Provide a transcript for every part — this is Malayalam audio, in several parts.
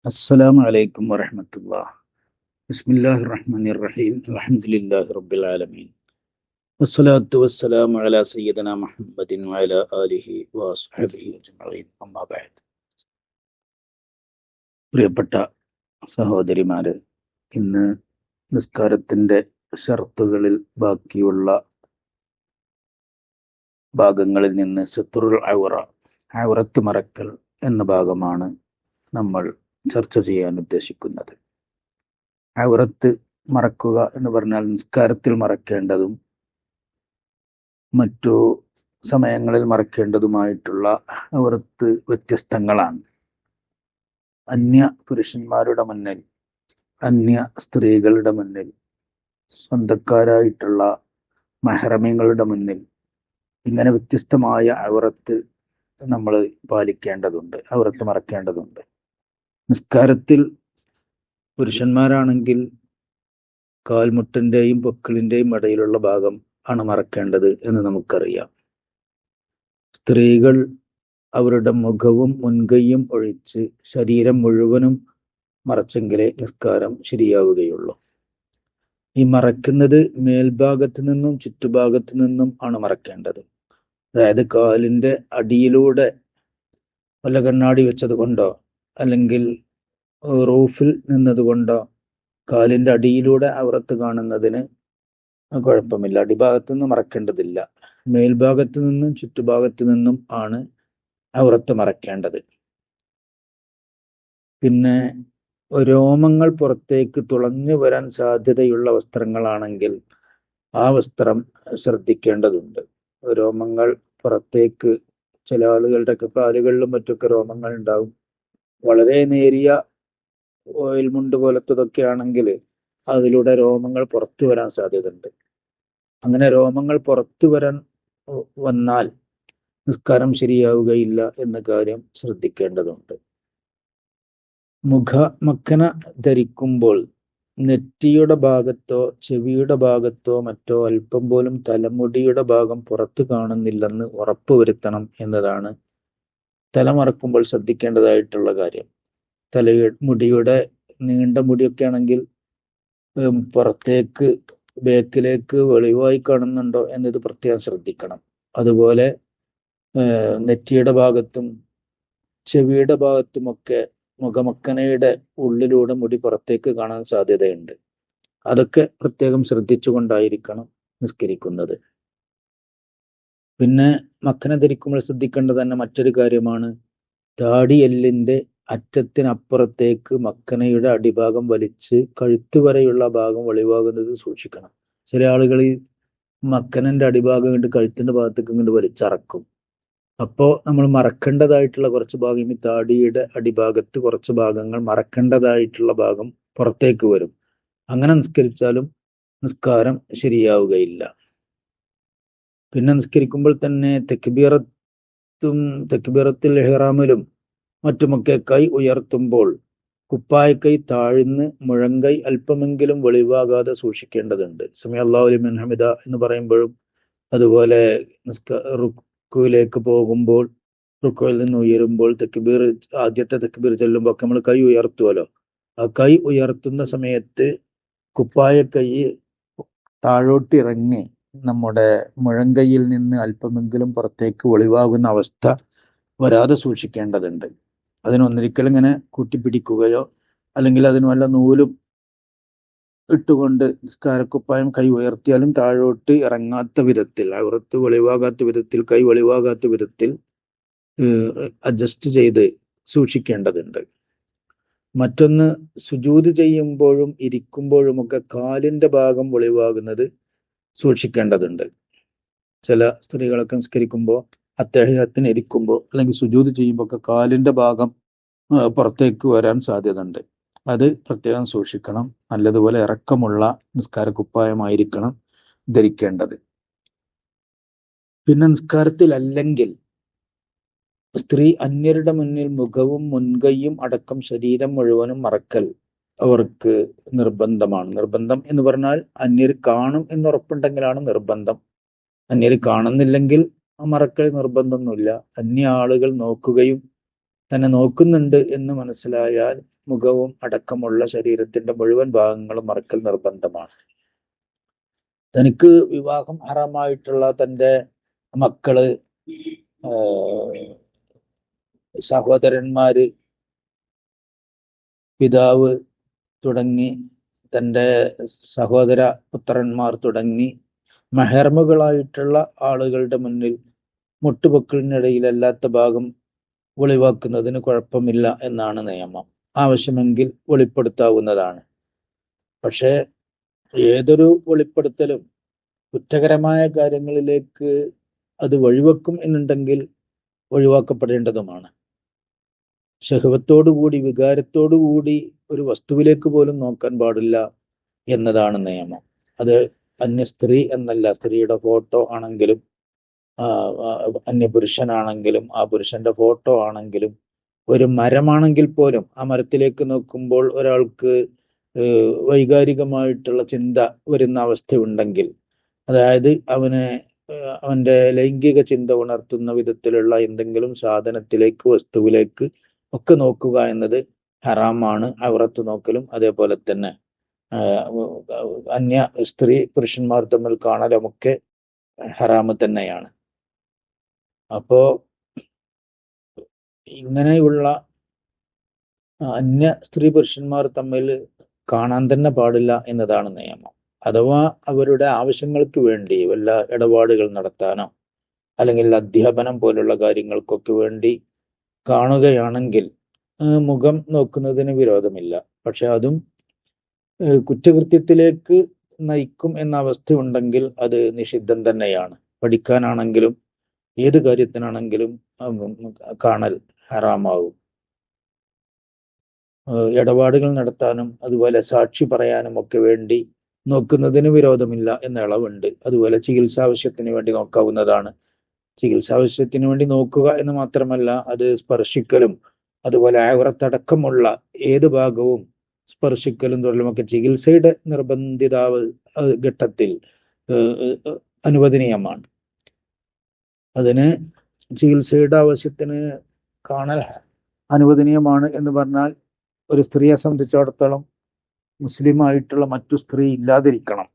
അസ്സലാമു അലൈക്കും വറഹ്മത്തുള്ളാഹി. ബിസ്മില്ലാഹിർ റഹ്മാനിർ റഹീം. അൽഹംദുലില്ലാഹി റബ്ബിൽ ആലമീൻ. വസ്സലാത്തു വസ്സലാമു അലാ സയ്യിദിനാ മുഹമ്മദിൻ വഅലാ ആലിഹി വഅസ്ഹബിഹി അജ്മഈൻ. അമ്മാ ബഅദ്. പ്രിയപ്പെട്ട സഹോദരിമാര്, ഇന്ന് നിസ്കാരത്തിന്റെ ഷർത്തുകളിൽ ബാക്കിയുള്ള ഭാഗങ്ങളിൽ നിന്ന് സിത്റുൽ ഔറത്ത് മറക്കൽ എന്ന ഭാഗമാണ് നമ്മൾ ചർച്ച ചെയ്യാൻ ഉദ്ദേശിക്കുന്നത്. ഔറത്ത് മറക്കുക എന്ന് പറഞ്ഞാൽ നിസ്കാരത്തിൽ മറക്കേണ്ടതും മറ്റു സമയങ്ങളിൽ മറക്കേണ്ടതുമായിട്ടുള്ള ഔറത്ത് വ്യത്യസ്തങ്ങളാണ്. അന്യ പുരുഷന്മാരുടെ മുന്നിൽ, അന്യ സ്ത്രീകളുടെ മുന്നിൽ, സ്വന്തക്കാരായിട്ടുള്ള മഹ്റമീങ്ങളുടെ മുന്നിൽ ഇങ്ങനെ വ്യത്യസ്തമായ ഔറത്ത് നമ്മൾ പാലിക്കേണ്ടതുണ്ട്, ഔറത്ത് മറക്കേണ്ടതുണ്ട്. നിസ്കാരത്തിൽ പുരുഷന്മാരാണെങ്കിൽ കാൽമുട്ടിന്റെയും പൊക്കിളിന്റെയും ഇടയിലുള്ള ഭാഗം ആണ് മറക്കേണ്ടത് എന്ന് നമുക്കറിയാം. സ്ത്രീകൾ അവരുടെ മുഖവും മുൻകൈയും ഒഴിച്ച് ശരീരം മുഴുവനും മറച്ചെങ്കിലേ നിസ്കാരം ശരിയാവുകയുള്ളൂ. ഈ മറക്കുന്നത് മേൽഭാഗത്ത് നിന്നും ചുറ്റുഭാഗത്ത് നിന്നും ആണ് മറക്കേണ്ടത്. അതായത് കാലിന്റെ അടിയിലൂടെ വല്ല കണ്ണാടി വെച്ചത് കൊണ്ടോ അല്ലെങ്കിൽ റൂഫിൽ നിന്നതുകൊണ്ടോ കാലിന്റെ അടിയിലൂടെ ഔറത്ത് കാണുന്നതിന് കുഴപ്പമില്ല, അടിഭാഗത്തു നിന്ന് മറക്കേണ്ടതില്ല. മേൽഭാഗത്ത് നിന്നും ചുറ്റുഭാഗത്തു നിന്നും ആണ് ഔറത്ത് മറക്കേണ്ടത്. പിന്നെ രോമങ്ങൾ പുറത്തേക്ക് തുളഞ്ഞു വരാൻ സാധ്യതയുള്ള വസ്ത്രങ്ങളാണെങ്കിൽ ആ വസ്ത്രം ശ്രദ്ധിക്കേണ്ടതുണ്ട്. രോമങ്ങൾ പുറത്തേക്ക്, ചില ആളുകളുടെ ഒക്കെ കാലുകളിലും മറ്റൊക്കെ രോമങ്ങൾ ഉണ്ടാവും. വളരെ നേരിയ ഓയിൽ മുണ്ട് പോലത്തതൊക്കെ ആണെങ്കിൽ അതിലൂടെ രോമങ്ങൾ പുറത്തു വരാൻ സാധ്യതയുണ്ട്. അങ്ങനെ രോമങ്ങൾ പുറത്തു വന്നാൽ നിസ്കാരം ശരിയാവുകയില്ല എന്ന കാര്യം ശ്രദ്ധിക്കേണ്ടതുണ്ട്. മുഖമക്കന ധരിക്കുമ്പോൾ നെറ്റിയുടെ ഭാഗത്തോ ചെവിയുടെ ഭാഗത്തോ മറ്റോ അല്പം പോലും തലമുടിയുടെ ഭാഗം പുറത്തു കാണുന്നില്ലെന്ന് ഉറപ്പുവരുത്തണം എന്നതാണ് തലമറക്കുമ്പോൾ ശ്രദ്ധിക്കേണ്ടതായിട്ടുള്ള കാര്യം. മുടിയുടെ നീണ്ട മുടിയൊക്കെ ആണെങ്കിൽ പുറത്തേക്ക്, ബേക്കിലേക്ക് വെളിവായി കാണുന്നുണ്ടോ എന്നത് പ്രത്യേകം ശ്രദ്ധിക്കണം. അതുപോലെ നെറ്റിയുടെ ഭാഗത്തും ചെവിയുടെ ഭാഗത്തുമൊക്കെ മുഖമക്കനയുടെ ഉള്ളിലൂടെ മുടി പുറത്തേക്ക് കാണാൻ സാധ്യതയുണ്ട്. അതൊക്കെ പ്രത്യേകം ശ്രദ്ധിച്ചുകൊണ്ടായിരിക്കണം നിസ്കരിക്കുന്നത്. പിന്നെ മക്കന ധരിക്കുമ്പോൾ ശ്രദ്ധിക്കേണ്ടത് തന്നെ മറ്റൊരു കാര്യമാണ്, താടിയെല്ലിന്റെ അറ്റത്തിനപ്പുറത്തേക്ക് മക്കനയുടെ അടിഭാഗം വലിച്ച് കഴുത്ത് വരെയുള്ള ഭാഗം വെളിവാകുന്നത് സൂക്ഷിക്കണം. ചില ആളുകൾ ഈ മക്കനന്റെ അടിഭാഗം കൊണ്ട് കഴുത്തിന്റെ ഭാഗത്തേക്ക് ഇങ്ങോട്ട് വലിച്ചറക്കും. അപ്പോൾ നമ്മൾ മറക്കേണ്ടതായിട്ടുള്ള കുറച്ച് ഭാഗം, ഈ താടിയുടെ അടിഭാഗത്ത് കുറച്ച് ഭാഗങ്ങൾ മറക്കേണ്ടതായിട്ടുള്ള ഭാഗം പുറത്തേക്ക് വരും. അങ്ങനെ നിസ്കരിച്ചാലും നിസ്കാരം ശരിയാവുകയില്ല. പിന്നെ നിസ്കരിക്കുമ്പോൾ തന്നെ തക്ബീറത്തുൽ ഇഹ്റാമിലും മറ്റുമൊക്കെ കൈ ഉയർത്തുമ്പോൾ കുപ്പായക്കൈ താഴ്ന്ന് മുഴങ്കൈ അല്പമെങ്കിലും വെളിവാകാതെ സൂക്ഷിക്കേണ്ടതുണ്ട്. സമി അല്ലാഹു ലിമൻ ഹമിദ എന്ന് പറയുമ്പോഴും അതുപോലെ റുക്കുവിലേക്ക് പോകുമ്പോൾ, റുക്കുവിൽ നിന്ന് ഉയരുമ്പോൾ ആദ്യത്തെ തക്ബീർ ചെല്ലുമ്പോൾ ഒക്കെ നമ്മൾ കൈ ഉയർത്തുമല്ലോ. ആ കൈ ഉയർത്തുന്ന സമയത്ത് കുപ്പായക്കൈ താഴോട്ടിറങ്ങി നമ്മുടെ മുഴങ്കൈയിൽ നിന്ന് അല്പമെങ്കിലും പുറത്തേക്ക് വെളിവാകുന്ന അവസ്ഥ വരാതെ സൂക്ഷിക്കേണ്ടതുണ്ട്. അതിനൊന്നിരിക്കലും ഇങ്ങനെ കൂട്ടിപ്പിടിക്കുകയോ അല്ലെങ്കിൽ അതിന് വല്ല നൂലും ഇട്ടുകൊണ്ട് നിസ്കാരക്കുപ്പായം കൈ ഉയർത്തിയാലും താഴോട്ട് ഇറങ്ങാത്ത വിധത്തിൽ, ഔറത്ത് വെളിവാകാത്ത വിധത്തിൽ, കൈ വെളിവാകാത്ത വിധത്തിൽ അഡ്ജസ്റ്റ് ചെയ്ത് സൂക്ഷിക്കേണ്ടതുണ്ട്. മറ്റൊന്ന്, സുജൂദ് ചെയ്യുമ്പോഴും ഇരിക്കുമ്പോഴുമൊക്കെ കാലിന്റെ ഭാഗം വെളിവാകുന്നത് സൂക്ഷിക്കേണ്ടതുണ്ട്. ചില സ്ത്രീകളൊക്കെ നിസ്കരിക്കുമ്പോൾ അത്തഹിയ്യാത്തിന് ഇരിക്കുമ്പോൾ അല്ലെങ്കിൽ സുജൂദ് ചെയ്യുമ്പോൾ ഒക്കെ കാലിന്റെ ഭാഗം പുറത്തേക്ക് വരാൻ സാധ്യതയുണ്ട്. അത് പ്രത്യേകം സൂക്ഷിക്കണം. നല്ലതുപോലെ ഇറക്കമുള്ള നിസ്കാര കുപ്പായമായിരിക്കണം ധരിക്കേണ്ടത്. പിന്നെ നിസ്കാരത്തിൽ അല്ലെങ്കിൽ സ്ത്രീ അന്യരുടെ മുന്നിൽ മുഖവും മുൻകൈയും അടക്കം ശരീരം മുഴുവനും മറക്കൽ അവർക്ക് നിർബന്ധമാണ്. നിർബന്ധം എന്ന് പറഞ്ഞാൽ അന്യർ കാണും എന്നുറപ്പുണ്ടെങ്കിലാണ് നിർബന്ധം. അന്യർ കാണുന്നില്ലെങ്കിൽ ആ മറക്കൽ നിർബന്ധമൊന്നുമില്ല. അന്യ ആളുകൾ നോക്കുകയും തന്നെ നോക്കുന്നുണ്ട് എന്ന് മനസ്സിലായാൽ മുഖവും അടക്കമുള്ള ശരീരത്തിന്റെ മുഴുവൻ ഭാഗങ്ങളും മറക്കൽ നിർബന്ധമാണ്. തനിക്ക് വിവാഹം ഹറാമായിട്ടുള്ള തൻ്റെ മക്കള്, സഹോദരന്മാര്, പിതാവ് തുടങ്ങി തൻ്റെ സഹോദര പുത്രന്മാർ തുടങ്ങി മെഹർമുകളായിട്ടുള്ള ആളുകളുടെ മുന്നിൽ മുട്ടുപൊക്കിളിനിടയിലല്ലാത്ത ഭാഗം വെളിവാക്കുന്നതിന് കുഴപ്പമില്ല എന്നാണ് നിയമം. ആവശ്യമെങ്കിൽ വെളിപ്പെടുത്താവുന്നതാണ്. പക്ഷേ ഏതൊരു വെളിപ്പെടുത്തലും കുറ്റകരമായ കാര്യങ്ങളിലേക്ക് അത് വഴിവെക്കും എന്നുണ്ടെങ്കിൽ ഒഴിവാക്കപ്പെടേണ്ടതുമാണ്. ശഹവത്തോടുകൂടി, വികാരത്തോടുകൂടി ഒരു വസ്തുവിലേക്ക് പോലും നോക്കാൻ പാടില്ല എന്നതാണ് നിയമം. അത് അന്യ സ്ത്രീ എന്നല്ല, സ്ത്രീയുടെ ഫോട്ടോ ആണെങ്കിലും അന്യപുരുഷനാണെങ്കിലും ആ പുരുഷന്റെ ഫോട്ടോ ആണെങ്കിലും ഒരു മരമാണെങ്കിൽ പോലും ആ മരത്തിലേക്ക് നോക്കുമ്പോൾ ഒരാൾക്ക് വൈകാരികമായിട്ടുള്ള ചിന്ത വരുന്ന അവസ്ഥയുണ്ടെങ്കിൽ, അതായത് അവന്റെ ലൈംഗിക ചിന്ത ഉണർത്തുന്ന വിധത്തിലുള്ള എന്തെങ്കിലും സാധനത്തിലേക്ക്, വസ്തുവിലേക്ക് ഒക്കെ നോക്കുക എന്നത് ഹറാമാണ്. ഔറത്ത് നോക്കലും അതേപോലെ തന്നെ അന്യ സ്ത്രീ പുരുഷന്മാർ തമ്മിൽ കാണലുമൊക്കെ ഹറാമ് തന്നെയാണ്. അപ്പോ ഇങ്ങനെയുള്ള അന്യ സ്ത്രീ പുരുഷന്മാർ തമ്മിൽ കാണാൻ തന്നെ പാടില്ല എന്നതാണ് നിയമം. അഥവാ അവരുടെ ആവശ്യങ്ങൾക്ക് വേണ്ടി വല്ല ഇടപാടുകൾ നടത്താനോ അല്ലെങ്കിൽ അധ്യാപനം പോലുള്ള കാര്യങ്ങൾക്കൊക്കെ വേണ്ടി കാണുകയാണെങ്കിൽ മുഖം നോക്കുന്നതിന് വിരോധമില്ല. പക്ഷെ അതും കുറ്റകൃത്യത്തിലേക്ക് നയിക്കും എന്ന അവസ്ഥയുണ്ടെങ്കിൽ അത് നിഷിദ്ധം തന്നെയാണ്. പഠിക്കാനാണെങ്കിലും ഏത് കാര്യത്തിനാണെങ്കിലും കാണൽ ഹറാമാവും. ഇടപാടുകൾ നടത്താനും അതുപോലെ സാക്ഷി പറയാനും ഒക്കെ വേണ്ടി നോക്കുന്നതിന് വിരോധമില്ല എന്ന ഇളവുണ്ട്. അതുപോലെ ചികിത്സാവശ്യത്തിന് വേണ്ടി നോക്കാവുന്നതാണ്. ചികിത്സാവശ്യത്തിന് വേണ്ടി നോക്കുക എന്ന് മാത്രമല്ല, അത് സ്പർശിക്കലും അതുപോലെ ഔറത്തടക്കമുള്ള ഏത് ഭാഗവും സ്പർശിക്കലും തൊഴിലുമൊക്കെ ചികിത്സയുടെ നിർബന്ധിത ഘട്ടത്തിൽ അനുവദനീയമാണ്. അതിന് ചികിത്സയുടെ ആവശ്യത്തിന് കാണൽ അനുവദനീയമാണ് എന്ന് പറഞ്ഞാൽ ഒരു സ്ത്രീയെ സംബന്ധിച്ചിടത്തോളം മുസ്ലിം ആയിട്ടുള്ള മറ്റു സ്ത്രീ ഇല്ലാതിരിക്കണം,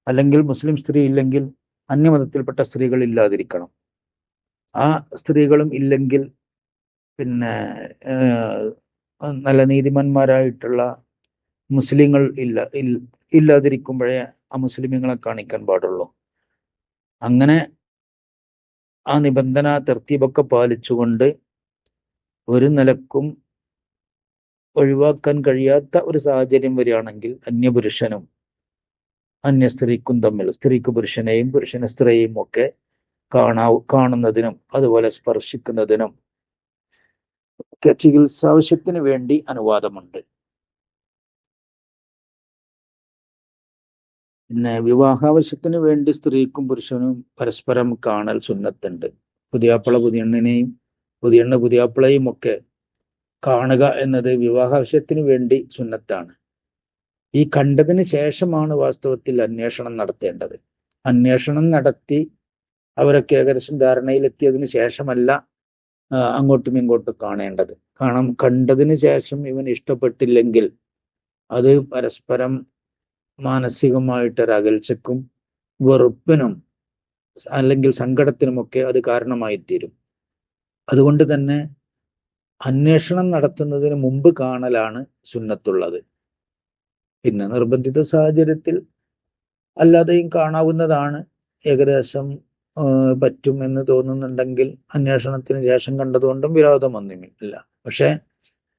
അല്ലെങ്കിൽ മുസ്ലിം സ്ത്രീ ഇല്ലെങ്കിൽ അന്യമതത്തിൽപ്പെട്ട സ്ത്രീകൾ ഇല്ലാതിരിക്കണം. ആ സ്ത്രീകളും ഇല്ലെങ്കിൽ പിന്നെ നല്ല നീതിമാന്മാരായിട്ടുള്ള മുസ്ലിങ്ങൾ ഇല്ലാതിരിക്കുമ്പോഴേ ആ മുസ്ലിമീങ്ങളെ കാണിക്കാൻ പാടുള്ളൂ. അങ്ങനെ ആ നിബന്ധന തർത്തീബൊക്കെ പാലിച്ചുകൊണ്ട് ഒരു നിലക്കും ഒഴിവാക്കാൻ കഴിയാത്ത ഒരു സാഹചര്യം വരികയാണെങ്കിൽ അന്യപുരുഷനും അന്യ സ്ത്രീക്കും തമ്മിൽ, സ്ത്രീക്ക് പുരുഷനെയും പുരുഷന് സ്ത്രീയെയും ഒക്കെ കാണുന്നതിനും അതുപോലെ സ്പർശിക്കുന്നതിനും ഒക്കെ ചികിത്സാവശ്യത്തിന് വേണ്ടി അനുവാദമുണ്ട്. പിന്നെ വിവാഹാവശ്യത്തിന് വേണ്ടി സ്ത്രീക്കും പുരുഷനും പരസ്പരം കാണൽ സുന്നത്തുണ്ട്. പുതിയാപ്പിള പുതിയണ്ണിനെയും പുതിയണ്ണ് പുതിയാപ്പിളയും ഒക്കെ കാണുക എന്നത് വിവാഹാവശ്യത്തിന് വേണ്ടി സുന്നത്താണ്. ഈ കണ്ടതിന് ശേഷമാണ് വാസ്തവത്തിൽ അന്വേഷണം നടത്തേണ്ടത്. അന്വേഷണം നടത്തി അവരൊക്കെ ഏകദേശം ധാരണയിലെത്തിയതിന് ശേഷമല്ല അങ്ങോട്ടും ഇങ്ങോട്ടും കാണേണ്ടത്. കണ്ടതിന് ശേഷം ഇവൻ ഇഷ്ടപ്പെട്ടില്ലെങ്കിൽ അത് പരസ്പരം മാനസികമായിട്ടൊരകൽച്ചക്കും വെറുപ്പിനും അല്ലെങ്കിൽ സങ്കടത്തിനുമൊക്കെ അത് കാരണമായിത്തീരും. അതുകൊണ്ട് തന്നെ അന്വേഷണം നടത്തുന്നതിന് മുമ്പ് കാണലാണ് സുന്നത്തുള്ളത്. പിന്നെ നിർബന്ധിത സാഹചര്യത്തിൽ അല്ലാതെയും കാണാവുന്നതാണ്. ഏകദേശം പറ്റും എന്ന് തോന്നുന്നുണ്ടെങ്കിൽ അന്വേഷണത്തിന് ശേഷം കണ്ടതുകൊണ്ടും വിരോധമൊന്നുമില്ല. പക്ഷെ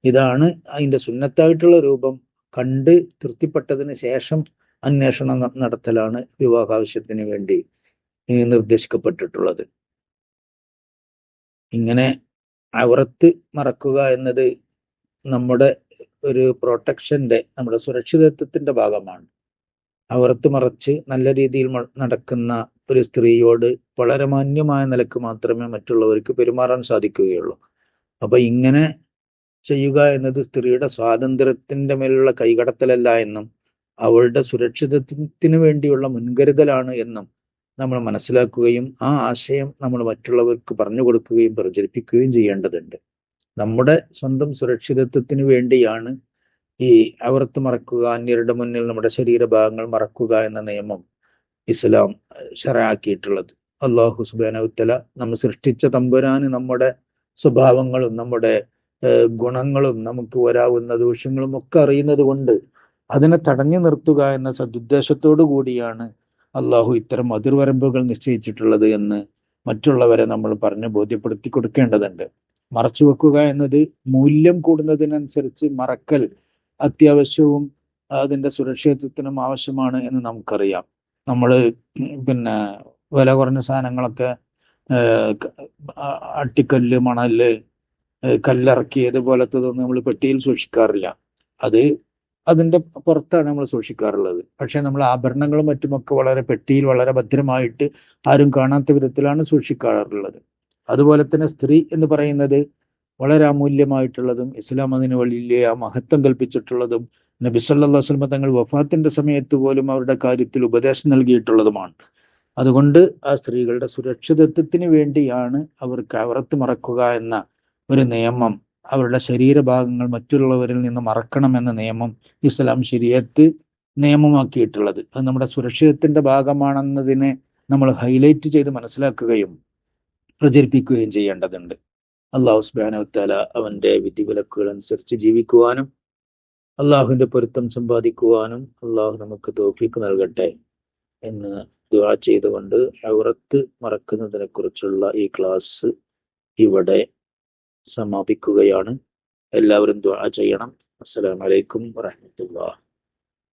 ഇതാണ് അതിൻ്റെ സുന്നത്തായിട്ടുള്ള രൂപം. കണ്ട് തൃപ്തിപ്പെട്ടതിന് ശേഷം അന്വേഷണം നടത്തലാണ് വിവാഹാവശ്യത്തിന് വേണ്ടി നിർദ്ദേശിക്കപ്പെട്ടിട്ടുള്ളത്. ഇങ്ങനെ ഔറത്ത് മറക്കുക എന്നത് നമ്മുടെ ഒരു പ്രൊട്ടക്ഷന്റെ, നമ്മുടെ സുരക്ഷിതത്വത്തിന്റെ ഭാഗമാണ്. ഔറത്ത് മറച്ച് നല്ല രീതിയിൽ നടക്കുന്ന ഒരു സ്ത്രീയോട് വളരെ മാന്യമായ നിലക്ക് മാത്രമേ മറ്റുള്ളവർക്ക് പെരുമാറാൻ സാധിക്കുകയുള്ളൂ. അപ്പൊ ഇങ്ങനെ ചെയ്യുക എന്നത് സ്ത്രീയുടെ സ്വാതന്ത്ര്യത്തിന്റെ മേലുള്ള കൈകടത്തലല്ല എന്നും അവളുടെ സുരക്ഷിതത്വത്തിന് വേണ്ടിയുള്ള മുൻകരുതലാണ് എന്നും നമ്മൾ മനസ്സിലാക്കുകയും ആ ആശയം നമ്മൾ മറ്റുള്ളവർക്ക് പറഞ്ഞു കൊടുക്കുകയും പ്രചരിപ്പിക്കുകയും ചെയ്യേണ്ടതുണ്ട്. നമ്മുടെ സ്വന്തം സുരക്ഷിതത്വത്തിന് വേണ്ടിയാണ് ഈ ഔറത്ത് മറക്കുക, അന്യരുടെ മുന്നിൽ നമ്മുടെ ശരീരഭാഗങ്ങൾ മറക്കുക എന്ന നിയമം ഇസ്ലാം ശറഅാക്കിയിട്ടുള്ളത്. അല്ലാഹു സുബ്ഹാനഹു വതആല നമ്മൾ സൃഷ്ടിച്ച തമ്പുരാന് നമ്മുടെ സ്വഭാവങ്ങളും നമ്മുടെ ഗുണങ്ങളും നമുക്ക് വരാവുന്ന ദോഷങ്ങളും ഒക്കെ അറിയുന്നത് കൊണ്ട് അതിനെ തടഞ്ഞു നിർത്തുക എന്ന സദുദ്ദേശത്തോടു കൂടിയാണ് അള്ളാഹു ഇത്തരം അതിർവരമ്പുകൾ നിശ്ചയിച്ചിട്ടുള്ളത് എന്ന് മറ്റുള്ളവരെ നമ്മൾ പറഞ്ഞ് ബോധ്യപ്പെടുത്തി കൊടുക്കേണ്ടതുണ്ട്. മറച്ചു വെക്കുക എന്നത് മൂല്യം കൂടുന്നതിനനുസരിച്ച് മറക്കൽ അത്യാവശ്യവും അതിന്റെ സുരക്ഷിതത്വത്തിനും ആവശ്യമാണ് എന്ന് നമുക്കറിയാം. നമ്മൾ പിന്നെ വില കുറഞ്ഞ സാധനങ്ങളൊക്കെ അട്ടിക്കല്ല്, മണല്, കല്ലിറക്കിയത് പോലത്തതൊന്നും നമ്മൾ പെട്ടിയിൽ സൂക്ഷിക്കാറില്ല. അത് അതിന്റെ പുറത്താണ് നമ്മൾ സൂക്ഷിക്കാറുള്ളത്. പക്ഷെ നമ്മൾ ആഭരണങ്ങളും മറ്റുമൊക്കെ വളരെ പെട്ടിയിൽ വളരെ ഭദ്രമായിട്ട് ആരും കാണാത്ത വിധത്തിലാണ് സൂക്ഷിക്കാറുള്ളത്. അതുപോലെ തന്നെ സ്ത്രീ എന്ന് പറയുന്നത് വളരെ അമൂല്യമായിട്ടുള്ളതും ഇസ്ലാം അതിന് വലിയ മഹത്വം കൽപ്പിച്ചിട്ടുള്ളതും നബി സല്ലല്ലാഹു അലൈഹി വസല്ലം തങ്ങൾ വഫാത്തിന്റെ സമയത്ത് പോലും അവരുടെ കാര്യത്തിൽ ഉപദേശം നൽകിയിട്ടുള്ളതുമാണ്. അതുകൊണ്ട് ആ സ്ത്രീകളുടെ സുരക്ഷിതത്വത്തിന് വേണ്ടിയാണ് അവർക്ക് ഔറത്ത് മറക്കുക എന്ന ഒരു നിയമം, അവരുടെ ശരീരഭാഗങ്ങൾ മറ്റുള്ളവരിൽ നിന്ന് മറക്കണമെന്ന നിയമം ഇസ്ലാം ശരീഅത്ത് നിയമമാക്കിയിട്ടുള്ളത്. അത് നമ്മുടെ സുരക്ഷിതത്തിന്റെ ഭാഗമാണെന്നതിനെ നമ്മൾ ഹൈലൈറ്റ് ചെയ്ത് മനസ്സിലാക്കുകയും പ്രചരിപ്പിക്കുകയും ചെയ്യേണ്ടതുണ്ട്. അല്ലാഹു സുബ്ഹാനഹു വതആല അവന്റെ വിധിവിലക്കുകൾ അനുസരിച്ച് ജീവിക്കുവാനും അള്ളാഹുവിന്റെ പൊരുത്തം സമ്പാദിക്കുവാനും അള്ളാഹു നമുക്ക് തൗഫീഖ് നൽകട്ടെ എന്ന് ദുആ ചെയ്തുകൊണ്ട് ഔറത്ത് മറക്കുന്നതിനെ കുറിച്ചുള്ള ഈ ക്ലാസ് ഇവിടെ സമാപിക്കുകയാണ്. എല്ലാവരും ദുആ ചെയ്യണം. അസ്സലാമു അലൈക്കും വറഹ്മത്തുള്ളാഹി.